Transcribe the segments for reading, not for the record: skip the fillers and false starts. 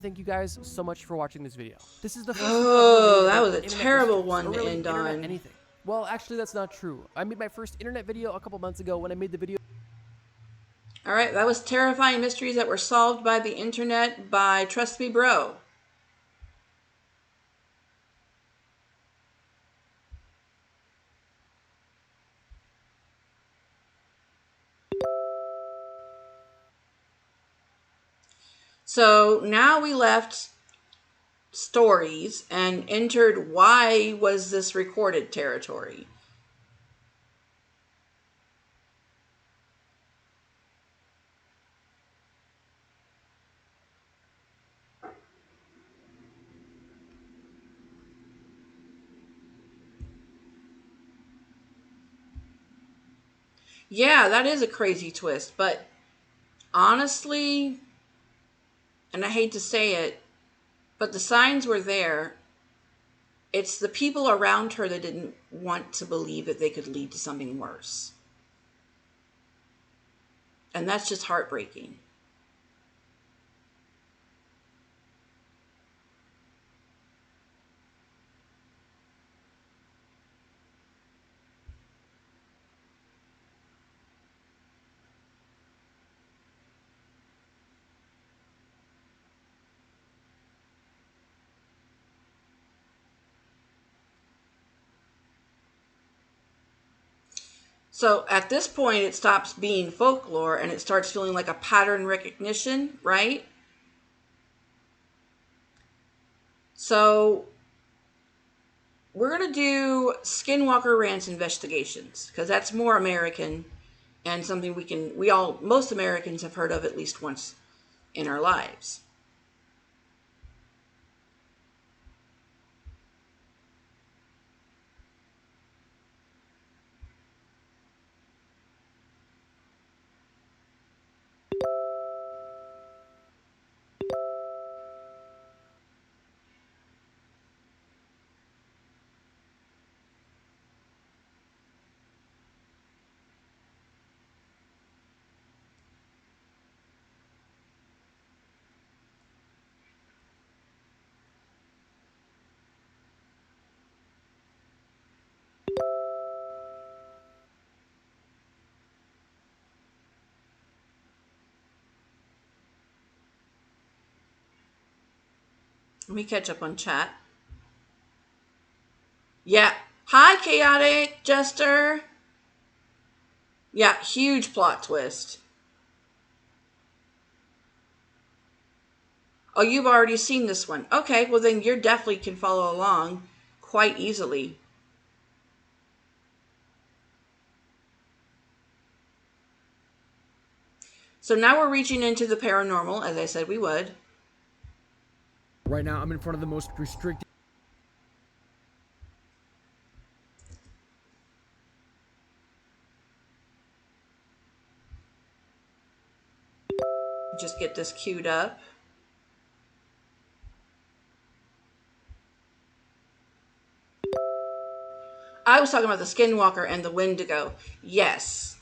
Thank you guys so much for watching this video. This is the first video I've ever Oh, made that about was a internet terrible mysteries, one or to really end internet on. anything. Well, actually that's not true. I made my first internet video a couple months ago when I made the video. Alright, that was terrifying mysteries that were solved by the internet by Trust Me Bro. So now we left stories and entered why was this recorded territory. Yeah, that is a crazy twist, but honestly, and I hate to say it, but the signs were there. It's the people around her that didn't want to believe that they could lead to something worse. And that's just heartbreaking. So at this point, it stops being folklore and it starts feeling like a pattern recognition, right? So we're going to do Skinwalker Ranch investigations because that's more American and something most Americans have heard of at least once in our lives. Let me catch up on chat. Yeah. Hi, Chaotic Jester. Yeah, huge plot twist. Oh, you've already seen this one. Okay, well then you definitely can follow along quite easily. So now we're reaching into the paranormal, as I said we would. Right now I'm in front of the most restricted. Just get this queued up. I was talking about the Skinwalker and the Wendigo. Yes.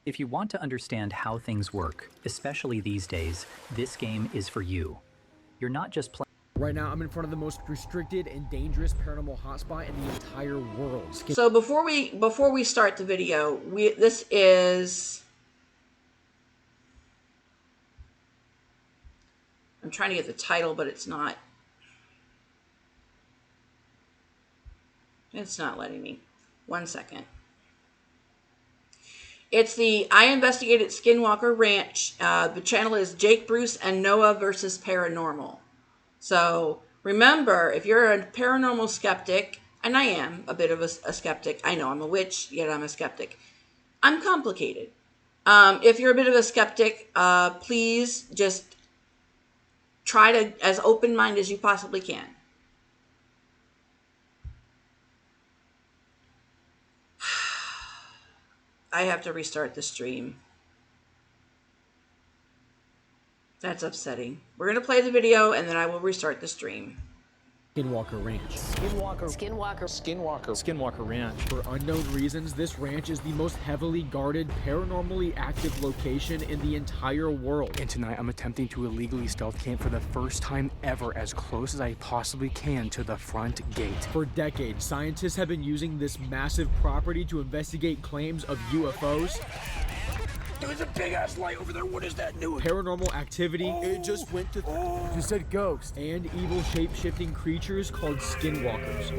If you want to understand how things work, especially these days, this game is for you. You're not just playing. Right now I'm in front of the most restricted and dangerous paranormal hotspot in the entire world. So before we start the video, this is, I'm trying to get the title, but it's not. It's not letting me. 1 second. It's the I Investigated Skinwalker Ranch. The channel is Jake, Bruce, and Noah versus Paranormal. So remember, if you're a paranormal skeptic, and I am a bit of a skeptic. I know I'm a witch, yet I'm a skeptic. I'm complicated. If you're a bit of a skeptic, please just try to as open-minded as you possibly can. I have to restart the stream. That's upsetting. We're going to play the video and then I will restart the stream. Skinwalker Ranch. Skinwalker Ranch. For unknown reasons, this ranch is the most heavily guarded, paranormally active location in the entire world. And tonight I'm attempting to illegally stealth camp for the first time ever, as close as I possibly can to the front gate. For decades, scientists have been using this massive property to investigate claims of UFOs. There's a big ass light over there. What is that new? Paranormal activity. It just went to. You said ghost. And evil shape-shifting creatures called skinwalkers.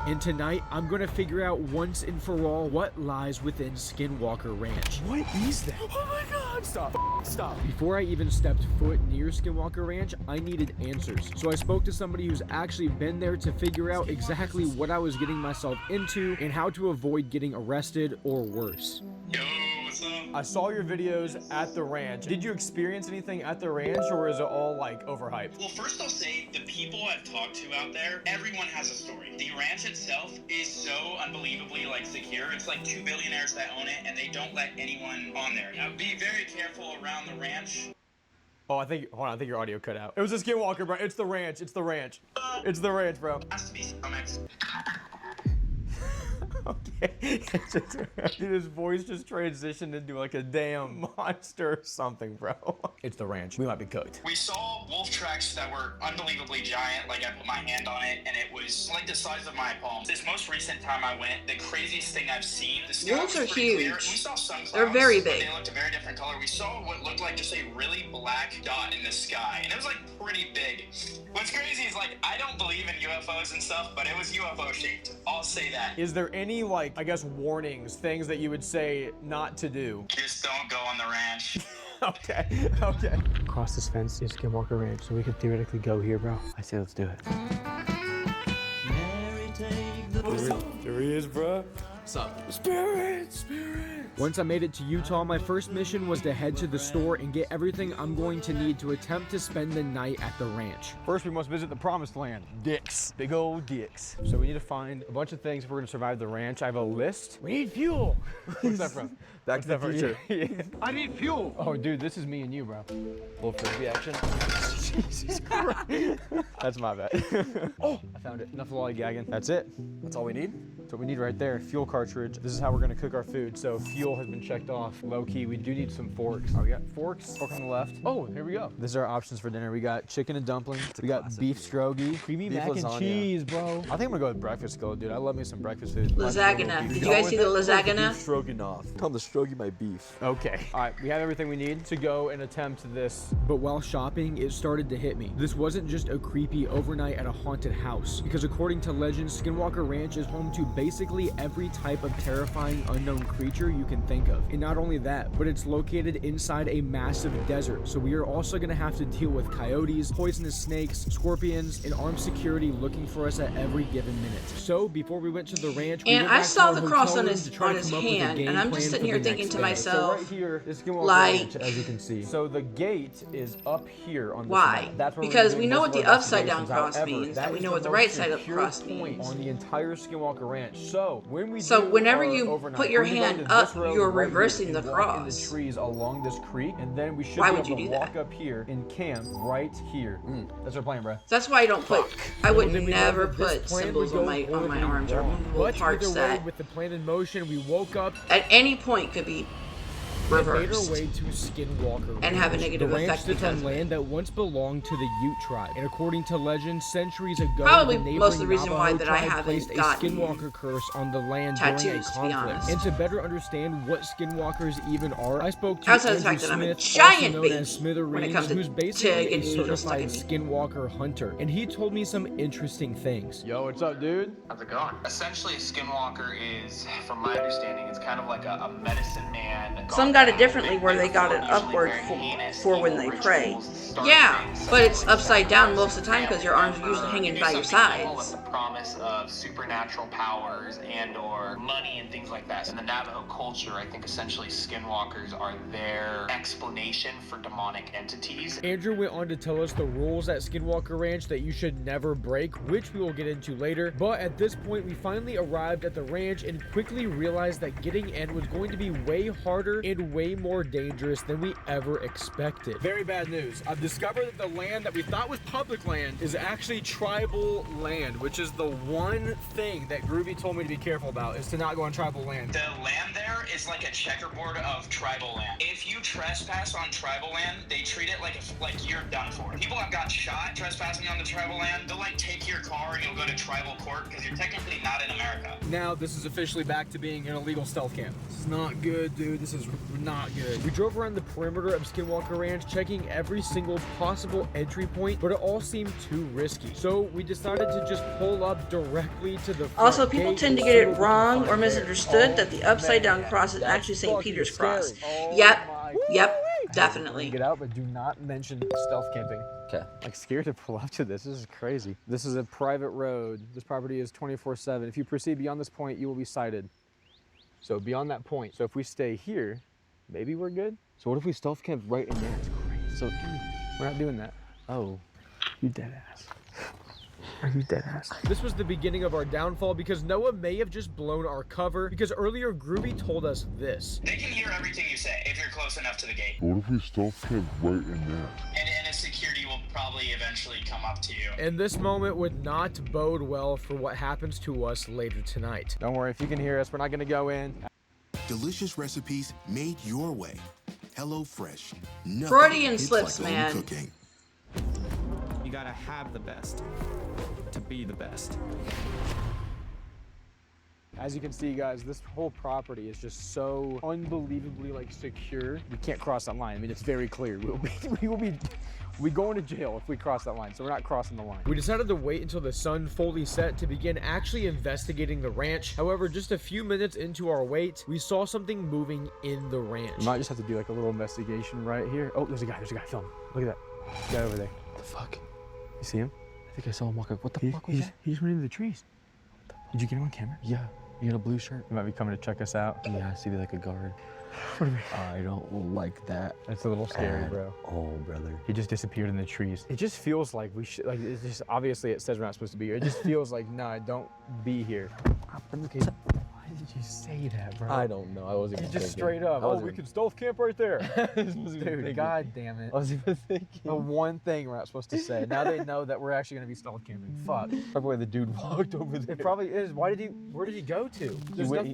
And tonight, I'm gonna figure out once and for all what lies within Skinwalker Ranch. What is that? Oh my god! Stop. Before I even stepped foot near Skinwalker Ranch, I needed answers. So I spoke to somebody who's actually been there to figure out exactly what I was getting myself into and how to avoid getting arrested or worse. Yo, what's up? I saw your videos at the ranch. Did you experience anything at the ranch, or is it all like overhyped? Well, first I'll say the people I've talked to out there, everyone has a story. The ranch itself is so unbelievably secure. It's like 2 billionaires that own it, and they don't let anyone on there. Now, be very careful around the ranch. Oh, I think your audio cut out. It was a Skinwalker, bro. It's the ranch. It's the ranch, bro. Has to be some Okay. His voice just transitioned into like a damn monster or something, bro. It's the ranch. We might be cooked. We saw wolf tracks that were unbelievably giant. Like, I put my hand on it, and it was like the size of my palm. This most recent time I went, the craziest thing I've seen. The sky Wolves was are pretty clear. huge. We saw some clouds, They're very but big. They looked a very different color. We saw what looked like just a really black dot in the sky, and it was like pretty big. What's crazy is I don't believe in UFOs and stuff, but it was UFO shaped. I'll say that. Is there any I guess warnings, things that you would say not to do? Just don't go on the ranch. Okay. Across this fence is Skinwalker Ranch, so we could theoretically go here, bro. I say let's do it. There he is, bro. What's up? Spirit. Once I made it to Utah, my first mission was to head to the store and get everything I'm going to need to attempt to spend the night at the ranch. First, we must visit the promised land. Dicks. Big old dicks. So we need to find a bunch of things if we're gonna survive the ranch. I have a list. We need fuel. What's that from? Back to the future. Yeah. I need fuel. Oh, dude, this is me and you, bro. Little frisbee action. Jesus Christ. That's my bad. Oh, I found it. Enough lollygagging. That's it. That's all we need? That's what we need right there. Fuel cartridge. This is how we're gonna cook our food. So fuel has been checked off. Low key, we do need some forks. Oh, we got forks. Fork on the left. Oh, here we go. These are our options for dinner. We got chicken and dumplings. We got beef strogie. Creamy Beef mac and lasagna. cheese, bro. I think I'm gonna go with breakfast skillet, dude. I love me some breakfast food. Lasagna. Did you guys see the lasagna? Beef stroganoff. Tell them to strogie my beef. Okay. All right, we have everything we need to go and attempt this. But while shopping, it started to hit me. This wasn't just a creepy overnight at a haunted house, because according to legend, Skinwalker Ranch is home to basically every type of terrifying unknown creature you can think of. And not only that, but it's located inside a massive desert, so we are also going to have to deal with coyotes, poisonous snakes, scorpions, and armed security looking for us at every given minute. So before we went to the ranch, we And went I back to saw our the cross hotel on room his to try to come up with a hand, game and I'm just plan sitting for here the thinking next to day. myself, So right here is Skinwalker like- Ranch, as you can see. So the gate is up here on this Why? map. That's where we're Because doing we know most what of the our upside down investigations. cross However, means, that and we is know what the most right side up secure cross point means. on the entire Skinwalker Ranch. So when we So do whenever our you overnight, put your we're gonna hand go to up, this road you're right here reversing and the walk in cross. the trees along this creek, and then we should Why be would able you to do walk that? up here and camp right here. That's our plan, bro. That's why I don't put. I Little would did we know never that this put plan symbols would on go my horribly arms or wrong. movable But parts either way, that with the plan in motion, we woke up at any point could be and made our reversed way to Skinwalker and have a Ranch. negative the ranch effect sits because on of it. land that once belonged to the Ute tribe, and according to legend, centuries ago, Probably the most of the neighboring reason why Navajo that I tribe haven't placed a gotten Skinwalker curse on the land during a tattoos, to be conflict. honest. And to better understand what Skinwalkers even are, I spoke to Outside of the Andrew fact that I'm a Smith, giant also known baby as when it Smithereens, comes to who's basically a getting needles stuck in certified me. Skinwalker hunter, and he told me some interesting things. Yo, what's up, dude? How's it going? Essentially, a skinwalker is, from my understanding, it's kind of like a medicine man. Some got it differently where they got it upward for when they pray. Yeah, but it's upside down most of the time because your arms are usually hanging by your sides. With the promise of supernatural powers and or money and things like that. In the Navajo culture, I think essentially skinwalkers are their explanation for demonic entities. Andrew went on to tell us the rules at Skinwalker Ranch that you should never break, which we will get into later. But at this point, we finally arrived at the ranch and quickly realized that getting in was going to be way harder and way more dangerous than we ever expected. Very bad news. I've discovered that the land that we thought was public land is actually tribal land, which is the one thing that Groovy told me to be careful about, is to not go on tribal land. The land there is like a checkerboard of tribal land. If you trespass on tribal land, they treat it like you're done for. People have got shot trespassing on the tribal land. They'll like take your car and you'll go to tribal court because you're technically not in America. Now this is officially back to being an illegal stealth camp. This is not good, dude. This is not good. We drove around the perimeter of Skinwalker Ranch, checking every single possible entry point, but it all seemed too risky. So we decided to just pull up directly to the front Also, people gate tend to and get see it what we can wrong find or there. misunderstood that the upside down man, cross is that's actually St. fucking Peter's scary. cross. Oh Yep. my Yep. God. Definitely. Get out, but do not mention stealth camping. Okay. Like, scared to pull up to this. This is crazy. This is a private road. This property is 24/7. If you proceed beyond this point, you will be cited. So beyond that point. So if we stay here, maybe we're good. So what if we stealth camp right in there? So We're not doing that. Oh, you dead ass. Are you dead ass? This was the beginning of our downfall because Noah may have just blown our cover, because earlier Groovy told us this. They can hear everything you say if you're close enough to the gate. What if we stealth camp right in there? And a security will probably eventually come up to you. And this moment would not bode well for what happens to us later tonight. Don't worry, if you can hear us, we're not gonna go in. Delicious recipes made your way. Hello Fresh. Nothing Freudian hits slips, like man. home cooking. You gotta have the best to be the best. As you can see, guys, this whole property is just so unbelievably like secure. We can't cross that line. I mean, it's very clear. We go into jail if we cross that line, so we're not crossing the line. We decided to wait until the sun fully set to begin actually investigating the ranch. However, just a few minutes into our wait, we saw something moving in the ranch. We might just have to do like a little investigation right here. Oh, there's a guy, film. Look at that. Guy over there. what the fuck? You see him? I think I saw him walk up. What the fuck was that? He just went into the trees. Did you get him on camera? Yeah. You got a blue shirt? He might be coming to check us out. Yeah, I see like a guard. What are we? I don't like that. That's a little scary, at bro. all, brother. He just disappeared in the trees. It just feels like we should, like, it's just, obviously it says we're not supposed to be here. It just feels like, nah, don't be here. Okay, why did you say that, bro? I don't know. I wasn't You even just thinking. straight up, I oh, wasn't we even- can stealth camp right there. Dude, Dude, god damn it. I was even thinking. The one thing we're not supposed to say. Now they know that we're actually gonna be stealth camping. Fuck. Probably the dude walked over there. It probably is. Where did he go to? He just went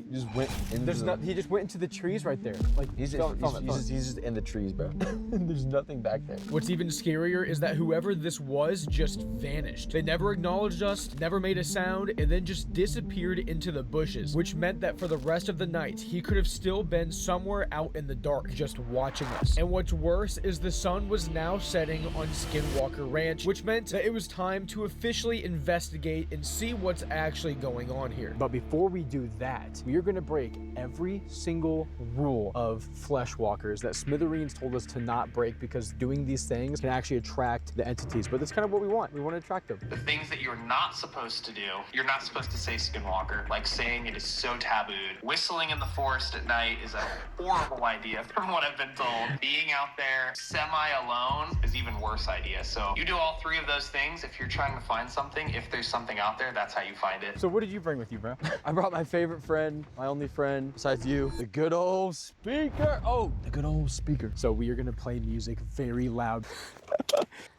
into There's the... not, he just went into the trees right there. Like, He's film it. just in the trees, bro. There's nothing back there. What's even scarier is that whoever this was just vanished. They never acknowledged us, never made a sound, and then just disappeared into the bushes, which meant that for the rest of the night, he could have still been somewhere out in the dark, just watching us. And what's worse is the sun was now setting on Skinwalker Ranch, which meant that it was time to officially investigate and see what's actually going on here. But before we do that, we are going to break every single rule of flesh walkers that Smithereens told us to not break, because doing these things can actually attract the entities. But that's kind of what we want. We want to attract them. The things that you're not supposed to do, you're not supposed to say skinwalker, like saying it is so tabooed. Whistling in the forest at night is a horrible idea from what I've been told. Being out there semi-alone is even worse idea. So you do all three of those things. If you're trying to find something, if there's something out there, that's how you find it. So what did you bring with you, bro? I brought my favorite friend, my only friend, besides you, the good old speaker. Oh, the good old speaker. So we are going to play music very loud.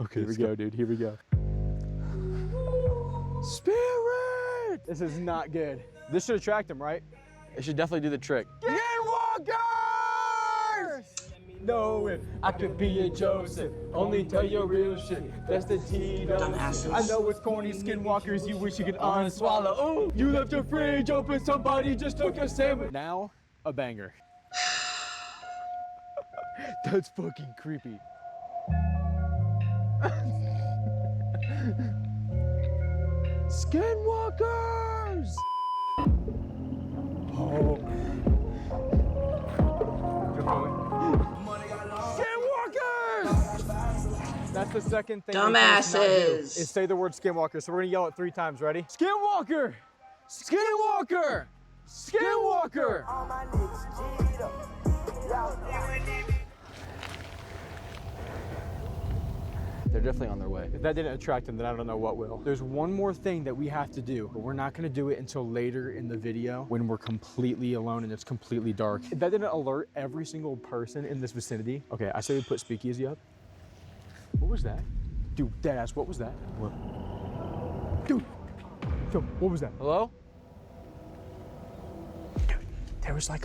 Okay, Here we go, dude. Here we go. Spirit! This is not good. This should attract them, right? It should definitely do the trick. Skinwalkers! No, if I could be a Joseph, only tell your real shit. That's the Tito. Dumbasses. I know it's corny, skinwalkers. You wish you could unswallow. Ooh, you left your fridge open. Somebody just took your sandwich. Now, a banger. That's fucking creepy. Skinwalkers! Oh. Skinwalkers! That's the second thing. Dumbasses. Is say the word skinwalker. So we're gonna yell it 3 times. Ready? Skinwalker! Skinwalker! Skinwalker! They're definitely on their way. If that didn't attract them, then I don't know what will. There's one more thing that we have to do, but we're not gonna do it until later in the video when we're completely alone and it's completely dark. If that didn't alert every single person in this vicinity. Okay, I say we put speakeasy up. What was that? Dude, deadass, what was that? What? Dude, what was that? Hello? Dude, there was like